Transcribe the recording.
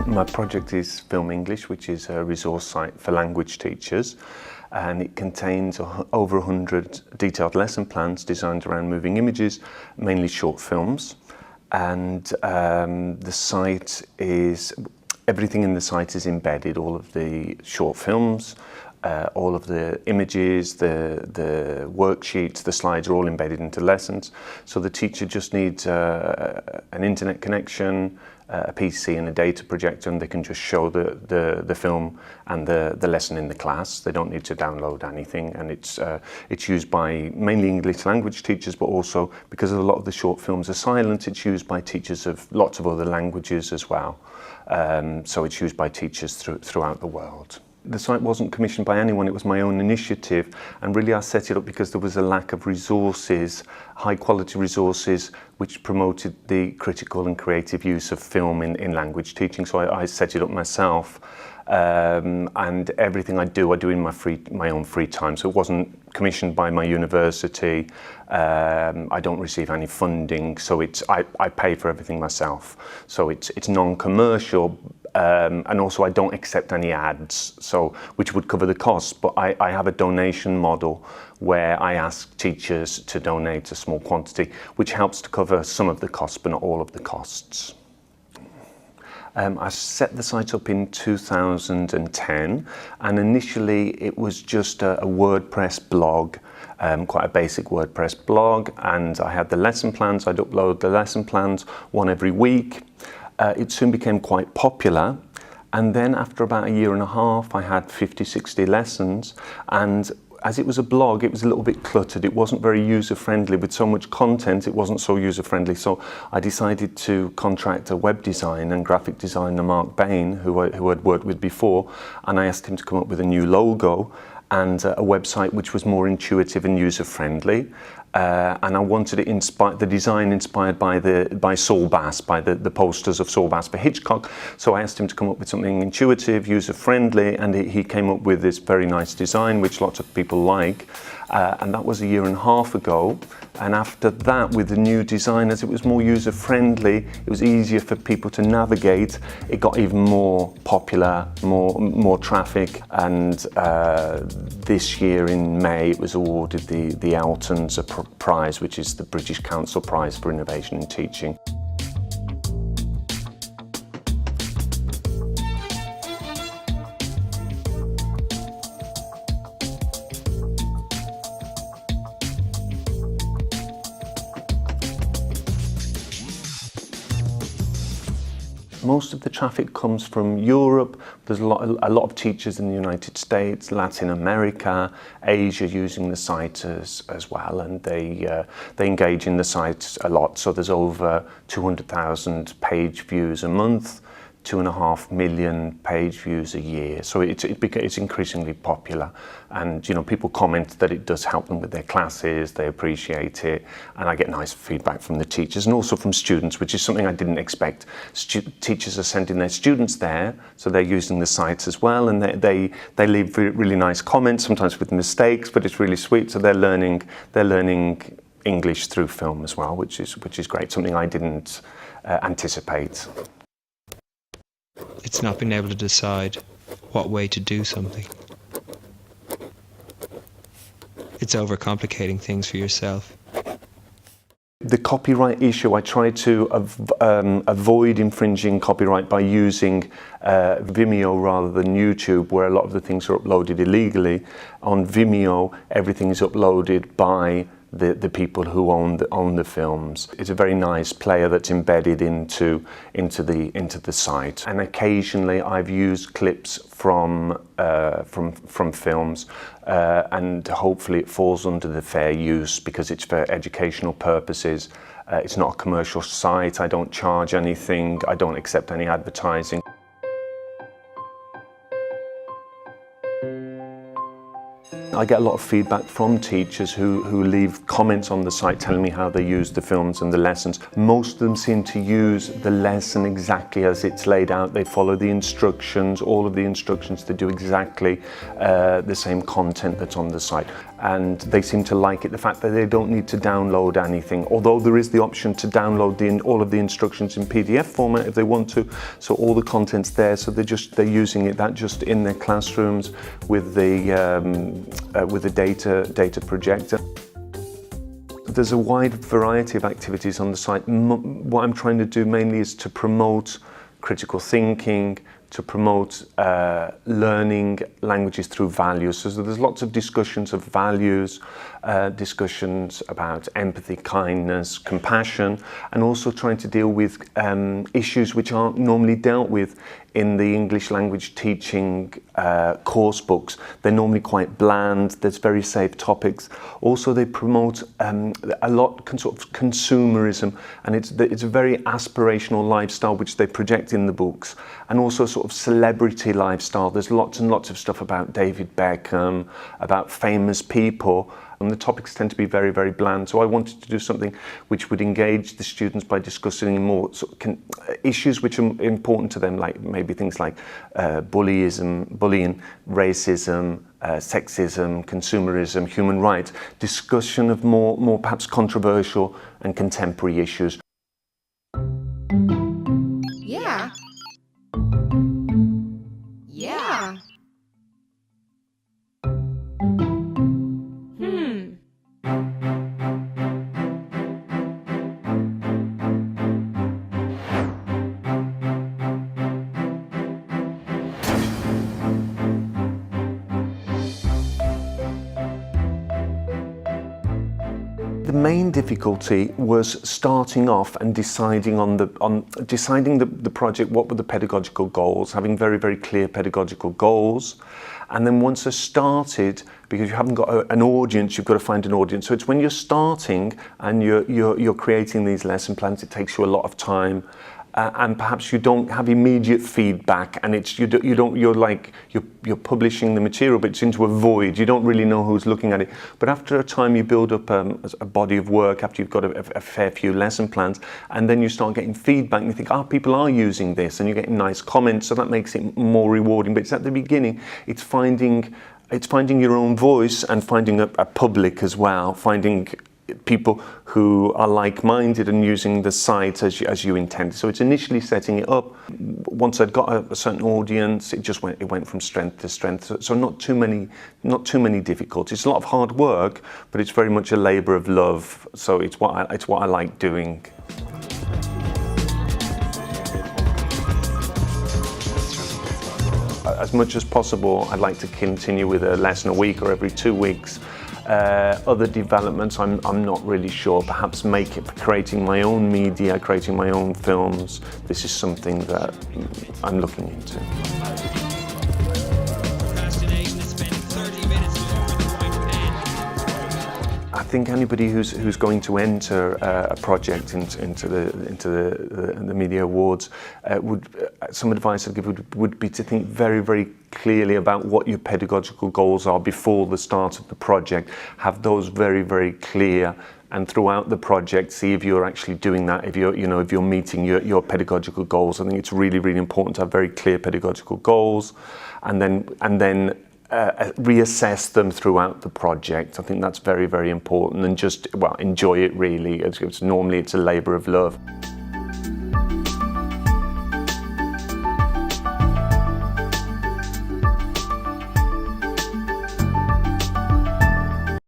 My project is Film English, which is a resource site for language teachers, and it contains over 100 detailed lesson plans designed around moving images, mainly short films. And the site is, everything in the site is embedded, all of the short films, all of the images, the worksheets, the slides are all embedded into lessons. So the teacher just needs an internet connection, a PC and a data projector, and they can just show the film and the lesson in the class. They don't need to download anything, and it's used by mainly English language teachers, but also because a lot of the short films are silent, it's used by teachers of lots of other languages as well. So it's used by teachers throughout the world. The site wasn't commissioned by anyone, it was my own initiative, and really I set it up because there was a lack of resources, high quality resources, which promoted the critical and creative use of film in language teaching. So I set it up myself, and everything I do in my own free time. So it wasn't commissioned by my university, I don't receive any funding, so I pay for everything myself. So it's non-commercial. And also I don't accept any ads, which would cover the costs, but I have a donation model where I ask teachers to donate a small quantity, which helps to cover some of the costs, but not all of the costs. I set the site up in 2010, and initially it was just a WordPress blog, quite a basic WordPress blog, and I had the lesson plans. I'd upload the lesson plans one every week. It soon became quite popular, and then after about a year and a half I had 50-60 lessons, and as it was a blog it was a little bit cluttered. It wasn't very user-friendly. With so much content it wasn't so user-friendly, so I decided to contract a web designer and graphic designer, Mark Bain, who I'd worked with before, and I asked him to come up with a new logo and a website which was more intuitive and user-friendly. And I wanted it the design inspired by Saul Bass, by the posters of Saul Bass for Hitchcock. So I asked him to come up with something intuitive, user-friendly, and he came up with this very nice design, which lots of people like. And that was a year and a half ago. And after that, with the new design, as it was more user-friendly, it was easier for people to navigate. It got even more popular, more traffic. And this year in May, it was awarded the Eltons Prize, which is the British Council Prize for Innovation in Teaching. Most of the traffic comes from Europe. There's a lot of teachers in the United States, Latin America, Asia using the site as well, and they engage in the site a lot. So there's over 200,000 page views a month, 2.5 million page views a year. So it's increasingly popular, and people comment that it does help them with their classes. They appreciate it, and I get nice feedback from the teachers and also from students, which is something I didn't expect. Teachers are sending their students there, so they're using the sites as well, and they leave really nice comments, sometimes with mistakes, but it's really sweet. So they're learning English through film as well, which is great. Something I didn't anticipate. It's not being able to decide what way to do something. It's overcomplicating things for yourself. The copyright issue, I try to avoid infringing copyright by using Vimeo rather than YouTube, where a lot of the things are uploaded illegally. On Vimeo, everything is uploaded by the people who own the films. It's a very nice player that's embedded into the site. And occasionally I've used clips from films, and hopefully it falls under the fair use because it's for educational purposes. It's not a commercial site. I don't charge anything. I don't accept any advertising. I get a lot of feedback from teachers who leave comments on the site telling me how they use the films and the lessons. Most of them seem to use the lesson exactly as it's laid out. They follow the instructions, all of the instructions, to do exactly the same content that's on the site. and they seem to like it. The fact that they don't need to download anything, although there is the option to download all of the instructions in PDF format if they want to. So all the content's there. So they're using that just in their classrooms with the data projector. There's a wide variety of activities on the site. What I'm trying to do mainly is to promote critical thinking, to promote learning languages through values. So there's lots of discussions of values, discussions about empathy, kindness, compassion, and also trying to deal with issues which aren't normally dealt with in the English language teaching course books. They're normally quite bland, there's very safe topics. Also they promote a lot sort of consumerism, and it's a very aspirational lifestyle which they project in the books, and also sort of celebrity lifestyle. There's lots and lots of stuff about David Beckham, about famous people, and the topics tend to be very, very bland. So I wanted to do something which would engage the students by discussing more sort of issues which are important to them, like maybe things like bullying, racism, sexism, consumerism, human rights, discussion of more perhaps controversial and contemporary issues. Yeah. Yeah. The main difficulty was starting off and deciding deciding the project. What were the pedagogical goals? Having very, very clear pedagogical goals, and then once I started, because you haven't got an audience, you've got to find an audience. So it's when you're starting and you're creating these lesson plans, it takes you a lot of time. And perhaps you don't have immediate feedback, and you're publishing the material, but it's into a void. You don't really know who's looking at it. But after a time, you build up a body of work after you've got a fair few lesson plans, and then you start getting feedback, and you think, people are using this, and you're getting nice comments, so that makes it more rewarding. But it's at the beginning, it's finding your own voice and finding a public as well, finding people who are like-minded and using the site as you intended. So it's initially setting it up. Once I'd got a certain audience, it went from strength to strength. So not too many difficulties. It's a lot of hard work, but it's very much a labour of love. So it's what I like doing. As much as possible, I'd like to continue with a lesson a week or every 2 weeks. Other developments, I'm not really sure. Perhaps creating my own media, creating my own films. This is something that I'm looking into. I think anybody who's going to enter a project into the MEDEA Awards some advice I'd give would be to think very, very clearly about what your pedagogical goals are before the start of the project. Have those very, very clear, and throughout the project, see if you're actually doing that. If you're meeting your pedagogical goals. I think it's really, really important to have very clear pedagogical goals, and then reassess them throughout the project. I think that's very, very important, and just enjoy it really. Normally it's a labour of love.